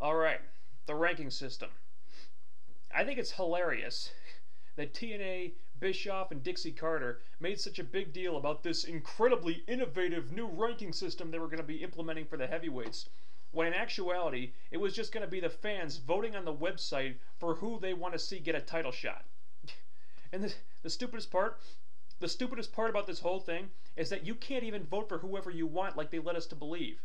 Alright, the ranking system. I think it's hilarious that TNA, Bischoff, and Dixie Carter made such a big deal about this incredibly innovative new ranking system they were going to be implementing for the heavyweights, when in actuality, it was just going to be the fans voting on the website for who they want to see get a title shot. And the stupidest part about this whole thing is that you can't even vote for whoever you want like they led us to believe.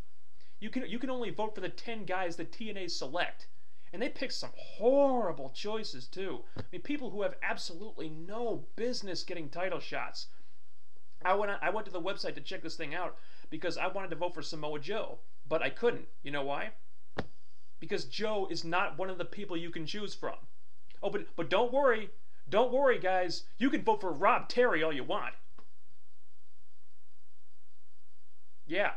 You can only vote for the 10 guys that TNA select. And they pick some horrible choices too. I mean, people who have absolutely no business getting title shots. I went to the website to check this thing out because I wanted to vote for Samoa Joe, but I couldn't. You know why? Because Joe is not one of the people you can choose from. Oh, but don't worry, guys. You can vote for Rob Terry all you want. Yeah,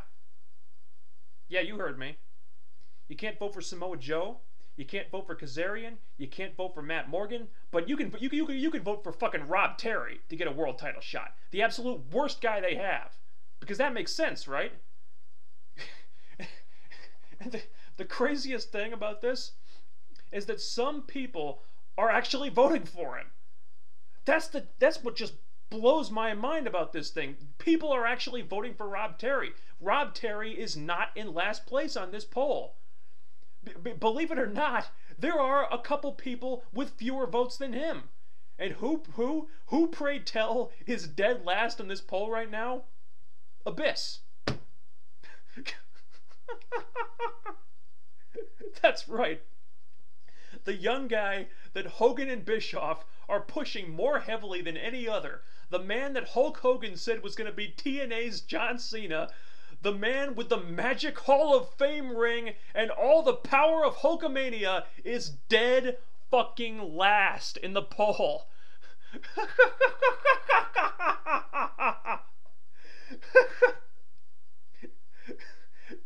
you heard me. You can't vote for Samoa Joe. You can't vote for Kazarian. You can't vote for Matt Morgan. But you can vote for fucking Rob Terry to get a world title shot. The absolute worst guy they have. Because that makes sense, right? And the craziest thing about this is that some people are actually voting for him. That's what just blows my mind about this thing. People are actually voting for Rob Terry. Rob Terry is not in last place on this poll. Believe it or not, there are a couple people with fewer votes than him. And who pray tell is dead last on this poll right now? Abyss. That's right. The young guy that Hogan and Bischoff are pushing more heavily than any other. The man that Hulk Hogan said was going to be TNA's John Cena. The man with the Magic Hall of Fame ring and all the power of Hulkamania is dead fucking last in the poll.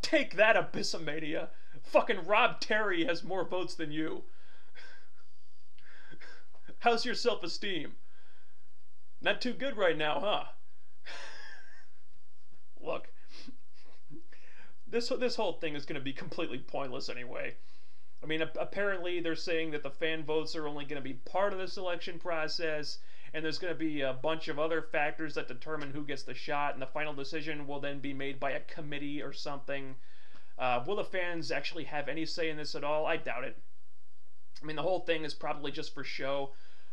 Take that, Abyssamania. Fucking Rob Terry has more votes than you. How's your self-esteem? Not too good right now, huh? Look. This whole thing is going to be completely pointless anyway. I mean, apparently they're saying that the fan votes are only going to be part of the selection process, and there's going to be a bunch of other factors that determine who gets the shot, and the final decision will then be made by a committee or something. Will the fans actually have any say in this at all? I doubt it. I mean, the whole thing is probably just for show,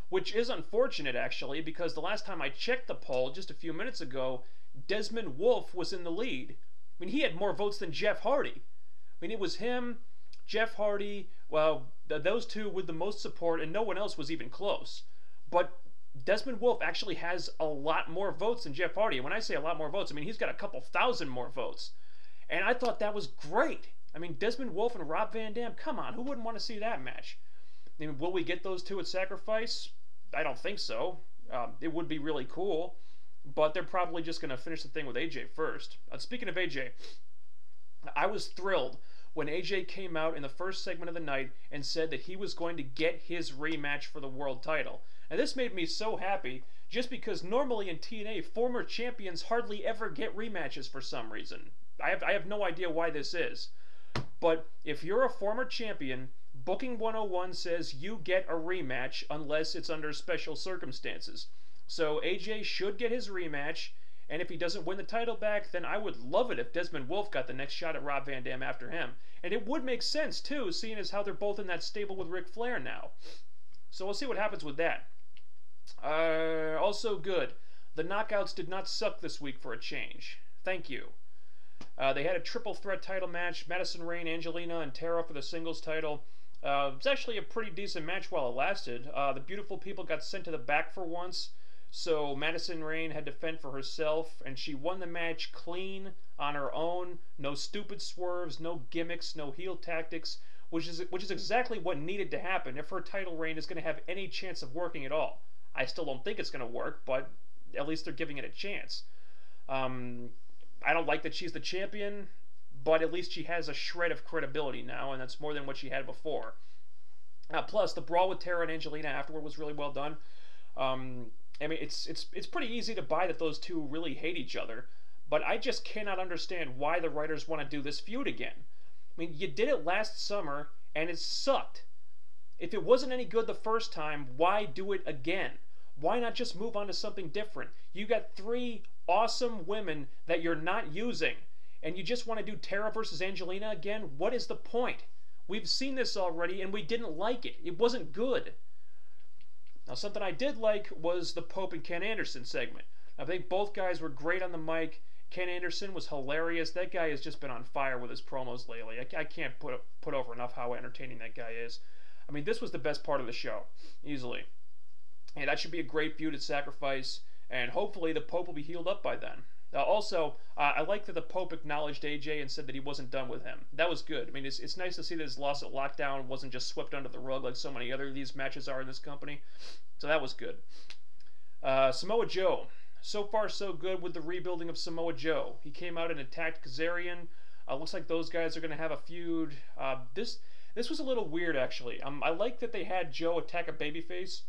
which is unfortunate, actually, because the last time I checked the poll, just a few minutes ago, Desmond Wolfe was in the lead. I mean, he had more votes than Jeff Hardy. I mean, it was him, Jeff Hardy, well, those two with the most support, and no one else was even close. But Desmond Wolfe actually has a lot more votes than Jeff Hardy. And when I say a lot more votes, I mean, he's got a couple thousand more votes. And I thought that was great. I mean, Desmond Wolfe and Rob Van Dam, come on, who wouldn't want to see that match? I mean, will we get those two at Sacrifice? I don't think so. It would be really cool. But they're probably just going to finish the thing with AJ first. Speaking of AJ, I was thrilled when AJ came out in the first segment of the night and said that he was going to get his rematch for the world title. And this made me so happy, just because normally in TNA, former champions hardly ever get rematches for some reason. I have no idea why this is. But if you're a former champion, Booking 101 says you get a rematch unless it's under special circumstances. So AJ should get his rematch, and if he doesn't win the title back, then I would love it if Desmond Wolfe got the next shot at Rob Van Dam after him. And it would make sense, too, seeing as how they're both in that stable with Ric Flair now. So we'll see what happens with that. Also good, the knockouts did not suck this week for a change. Thank you. They had a triple threat title match, Madison Rayne, Angelina, and Tara for the singles title. It was actually a pretty decent match while it lasted. The beautiful people got sent to the back for once. So Madison Rayne had to fend for herself, and she won the match clean on her own. No stupid swerves, no gimmicks, no heel tactics, which is exactly what needed to happen if her title reign is going to have any chance of working at all. I still don't think it's going to work, but at least they're giving it a chance. I don't like that she's the champion, but at least she has a shred of credibility now, and that's more than what she had before. Plus, the brawl with Tara and Angelina afterward was really well done. I mean, it's pretty easy to buy that those two really hate each other, but I just cannot understand why the writers want to do this feud again. I mean, you did it last summer, and it sucked. If it wasn't any good the first time, why do it again? Why not just move on to something different? You got 3 awesome women that you're not using, and you just want to do Tara versus Angelina again? What is the point? We've seen this already, and we didn't like it. It wasn't good. Now, something I did like was the Pope and Ken Anderson segment. I think both guys were great on the mic. Ken Anderson was hilarious. That guy has just been on fire with his promos lately. I can't put over enough how entertaining that guy is. I mean, this was the best part of the show, easily. And that should be a great feud at Sacrifice, and hopefully the Pope will be healed up by then. Also, I like that the Pope acknowledged AJ and said that he wasn't done with him. That was good. I mean, it's nice to see that his loss at Lockdown wasn't just swept under the rug like so many other of these matches are in this company. So that was good. Samoa Joe. So far, so good with the rebuilding of Samoa Joe. He came out and attacked Kazarian. Looks like those guys are going to have a feud. This was a little weird, actually. I like that they had Joe attack a babyface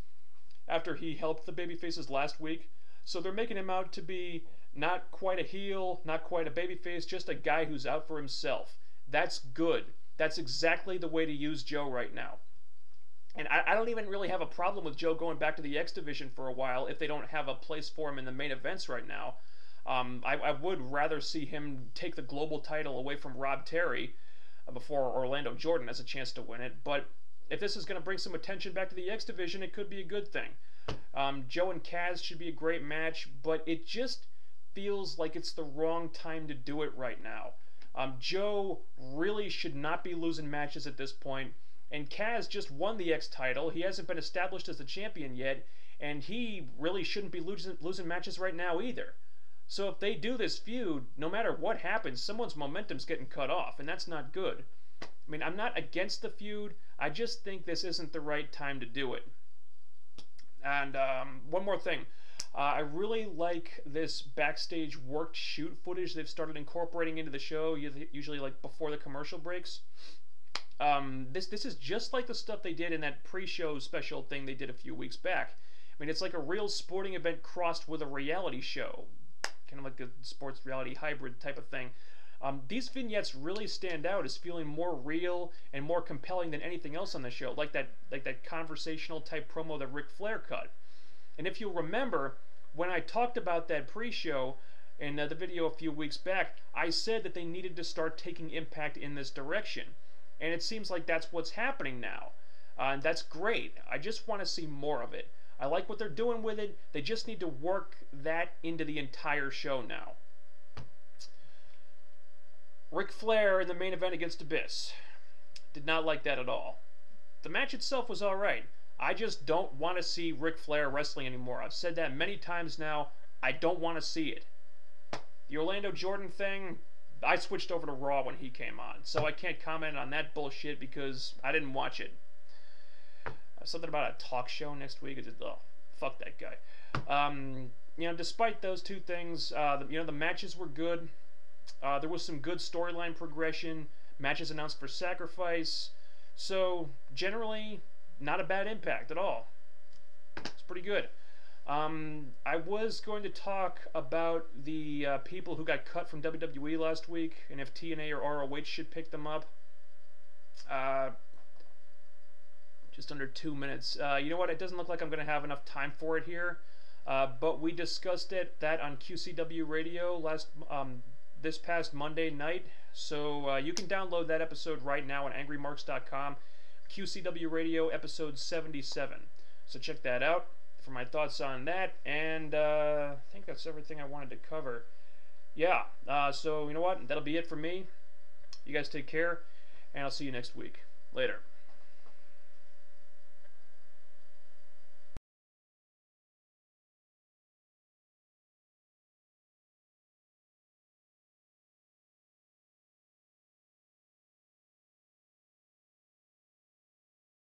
after he helped the babyfaces last week. So they're making him out to be not quite a heel, not quite a babyface, just a guy who's out for himself. That's good. That's exactly the way to use Joe right now. And I don't even really have a problem with Joe going back to the X Division for a while if they don't have a place for him in the main events right now. I would rather see him take the global title away from Rob Terry before Orlando Jordan has a chance to win it. But if this is going to bring some attention back to the X Division, it could be a good thing. Joe and Kaz should be a great match, but it just feels like it's the wrong time to do it right now. Joe really should not be losing matches at this point. And Kaz just won the X title. He hasn't been established as the champion yet, and he really shouldn't be losing matches right now either. So if they do this feud, no matter what happens, someone's momentum's getting cut off, and that's not good. I mean, I'm not against the feud. I just think this isn't the right time to do it. And one more thing. I really like this backstage worked shoot footage they've started incorporating into the show, usually like before the commercial breaks. This is just like the stuff they did in that pre-show special thing they did a few weeks back. I mean, it's like a real sporting event crossed with a reality show, kind of like a sports reality hybrid type of thing. These vignettes really stand out as feeling more real and more compelling than anything else on the show, like that conversational type promo that Ric Flair cut. And if you'll remember, when I talked about that pre-show in the video a few weeks back, I said that they needed to start taking Impact in this direction. And it seems like that's what's happening now. And that's great. I just want to see more of it. I like what they're doing with it. They just need to work that into the entire show now. Ric Flair in the main event against Abyss. Did not like that at all. The match itself was alright. I just don't want to see Ric Flair wrestling anymore. I've said that many times now. I don't want to see it. The Orlando Jordan thing, I switched over to Raw when he came on, so I can't comment on that bullshit because I didn't watch it. Something about a talk show next week. It's just, oh, fuck that guy. You know, despite those two things, the matches were good. There was some good storyline progression. Matches announced for Sacrifice. So generally, not a bad Impact at all. It's pretty good. I was going to talk about the people who got cut from WWE last week and if TNA or ROH should pick them up. Just under 2 minutes. You know what? It doesn't look like I'm going to have enough time for it here. But we discussed that on QCW Radio this past Monday night. So you can download that episode right now on angrymarks.com. QCW Radio episode 77. So check that out for my thoughts on that. And I think that's everything I wanted to cover. Yeah, so you know what? That'll be it for me. You guys take care, and I'll see you next week. Later.